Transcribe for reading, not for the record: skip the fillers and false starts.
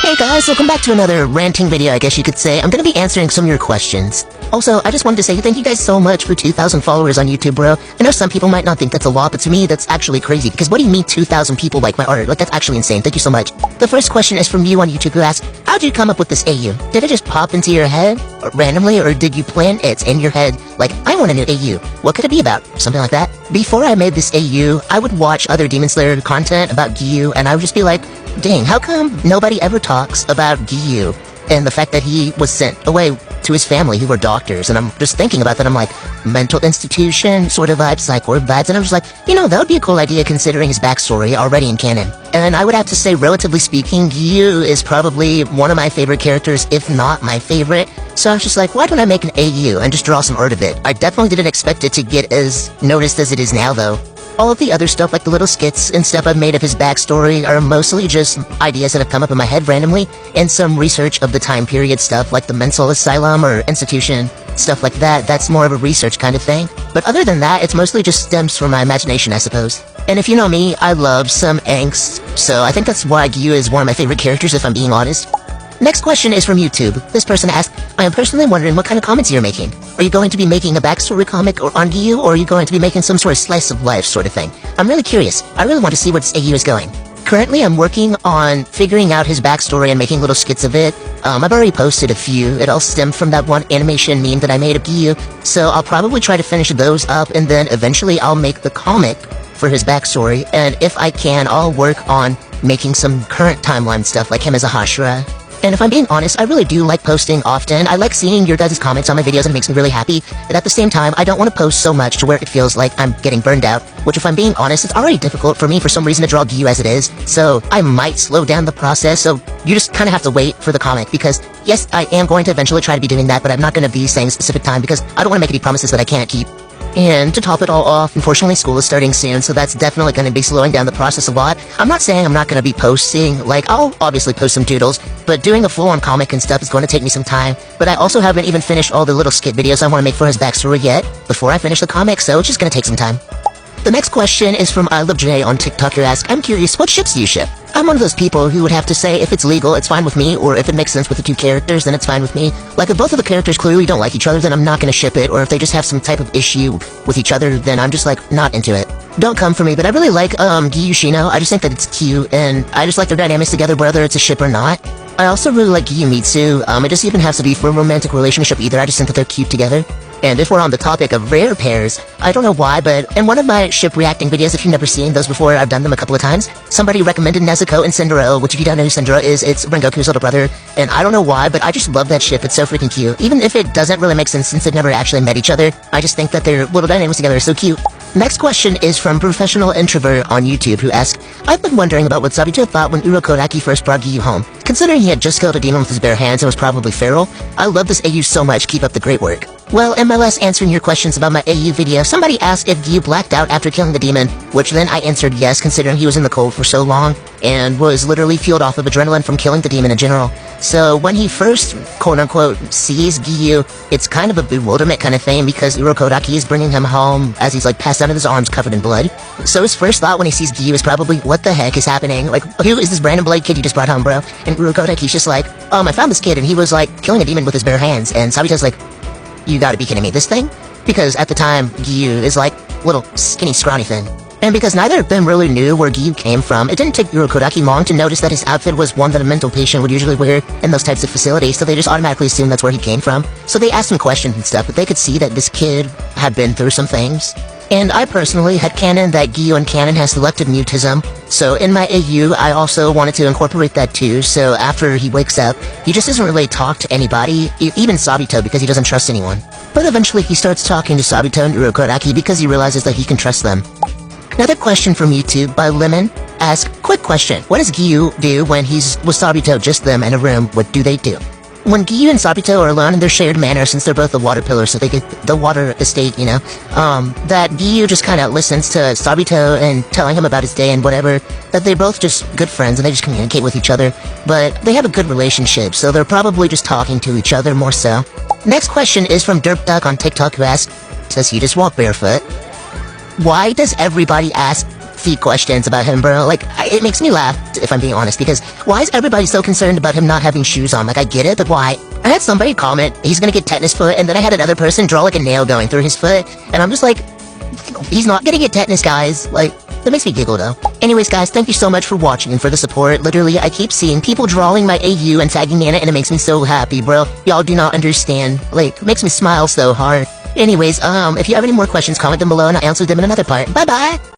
Hey guys, welcome back to another ranting video, I guess you could say. I'm gonna be answering some of your questions. Also, I just wanted to say thank you guys so much for 2,000 followers on YouTube, bro. I know some people might not think that's a lot, but to me, that's actually crazy. Because what do you mean 2,000 people like my art? Like, that's actually insane. Thank you so much. The first question is from you on YouTube, who asks, how'd you come up with this AU? Did it just pop into your head randomly, or did you plan it in your head? Like, I want a new AU. What could it be about? Something like that. Before I made this AU, I would watch other Demon Slayer content about Guu, and I would just be like, dang, how come nobody ever talks about Guu and the fact that he was sent away to his family who were doctors? And I'm just thinking about that. I'm like, mental institution sort of vibes, psych ward vibes. And I was like, you know, that would be a cool idea considering his backstory already in canon. And I would have to say, relatively speaking, Guu is probably one of my favorite characters, if not my favorite. So I was just like, why don't I make an AU and just draw some art of it? I definitely didn't expect it to get as noticed as it is now, though. All of the other stuff, like the little skits and stuff I've made of his backstory, are mostly just ideas that have come up in my head randomly, and some research of the time period stuff, like the mental asylum or institution, stuff like that. That's more of a research kind of thing. But other than that, it's mostly just stems from my imagination, I suppose. And if you know me, I love some angst, so I think that's why Guu is one of my favorite characters, if I'm being honest. Next question is from YouTube. This person asks, I am personally wondering what kind of comments you're making. Are you going to be making a backstory comic or on Guu, or are you going to be making some sort of slice of life sort of thing? I'm really curious. I really want to see where this AU is going. Currently, I'm working on figuring out his backstory and making little skits of it. I've already posted a few. It all stemmed from that one animation meme that I made of Guu, so I'll probably try to finish those up, and then eventually I'll make the comic for his backstory, and if I can, I'll work on making some current timeline stuff like him as a Hashira. And if I'm being honest, I really do like posting often. I like seeing your guys' comments on my videos, and it makes me really happy. But at the same time, I don't want to post so much to where it feels like I'm getting burned out. Which, if I'm being honest, it's already difficult for me for some reason to draw Guu as it is. So I might slow down the process, so you just kind of have to wait for the comic. Because, yes, I am going to eventually try to be doing that, but I'm not going to be saying a specific time because I don't want to make any promises that I can't keep. And to top it all off, unfortunately school is starting soon, so that's definitely going to be slowing down the process a lot. I'm not saying I'm not going to be posting, like, I'll obviously post some doodles, but doing a full-on comic and stuff is going to take me some time. But I also haven't even finished all the little skit videos I want to make for his backstory yet, before I finish the comic, so it's just going to take some time. The next question is from I Love Jay on TikTok, who asks, I'm curious, what ships do you ship? I'm one of those people who would have to say if it's legal, it's fine with me, or if it makes sense with the two characters, then it's fine with me. Like, if both of the characters clearly don't like each other, then I'm not gonna ship it, or if they just have some type of issue with each other, then I'm just, like, not into it. Don't come for me, but I really like, Guu Shino. I just think that it's cute, and I just like their dynamics together, whether it's a ship or not. I also really like Guu Mitsu. It doesn't even have to be for a romantic relationship either, I just think that they're cute together. And if we're on the topic of rare pairs, I don't know why, but in one of my ship reacting videos, if you've never seen those before, I've done them a couple of times, somebody recommended Nezuko and Cinderella, which if you don't know who Cinderella is, it's Rengoku's little brother, and I don't know why, but I just love that ship. It's so freaking cute. Even if it doesn't really make sense since they've never actually met each other, I just think that their little dynamics together are so cute. Next question is from Professional Introvert on YouTube, who asks, I've been wondering about what Sabito thought when Urokodaki first brought Guu home. Considering he had just killed a demon with his bare hands and was probably feral, I love this AU so much, keep up the great work. Well, in my last answering your questions about my AU video, somebody asked if Guu blacked out after killing the demon, which then I answered yes, considering he was in the cold for so long, and was literally fueled off of adrenaline from killing the demon in general. So when he first, quote-unquote, sees Guu, it's kind of a bewilderment kind of thing, because Urokodaki is bringing him home as he's like passed out of his arms covered in blood. So his first thought when he sees Guu is probably, what the heck is happening? Like, who is this Brandon Blade kid you just brought home, bro? And Urokodaki's just like, I found this kid and he was like killing a demon with his bare hands, and Sabito's like, you gotta be kidding me, this thing? Because at the time, Guu is like little skinny scrawny thing. And because neither of them really knew where Guu came from, it didn't take Urokodaki long to notice that his outfit was one that a mental patient would usually wear in those types of facilities, so they just automatically assumed that's where he came from. So they asked him questions and stuff, but they could see that this kid had been through some things. And I personally had canon that Guu in canon has selective mutism, so in my AU I also wanted to incorporate that too, so after he wakes up, he just doesn't really talk to anybody, even Sabito, because he doesn't trust anyone. But eventually he starts talking to Sabito and Urokodaki because he realizes that he can trust them. Another question from YouTube by Lemon asks, quick question, what does Guu do when he's with Sabito, just them in a room? What do they do? When Guu and Sabito are alone in their shared manor, since they're both the water pillars, so they get the water estate, you know, that Guu just kind of listens to Sabito and telling him about his day and whatever, that they're both just good friends and they just communicate with each other, but they have a good relationship, so they're probably just talking to each other more so. Next question is from Derpduck on TikTok, who asks, does he just walk barefoot? Why does everybody ask deep questions about him, bro. Like, it makes me laugh, if I'm being honest, because why is everybody so concerned about him not having shoes on? Like, I get it, but why? I had somebody comment, he's gonna get tetanus foot, and then I had another person draw like a nail going through his foot, and I'm just like, he's not gonna get tetanus, guys. Like, that makes me giggle, though. Anyways, guys, thank you so much for watching and for the support. Literally, I keep seeing people drawing my AU and tagging me in it, and it makes me so happy, bro. Y'all do not understand. Like, it makes me smile so hard. Anyways, if you have any more questions, comment them below, and I'll answer them in another part. Bye-bye!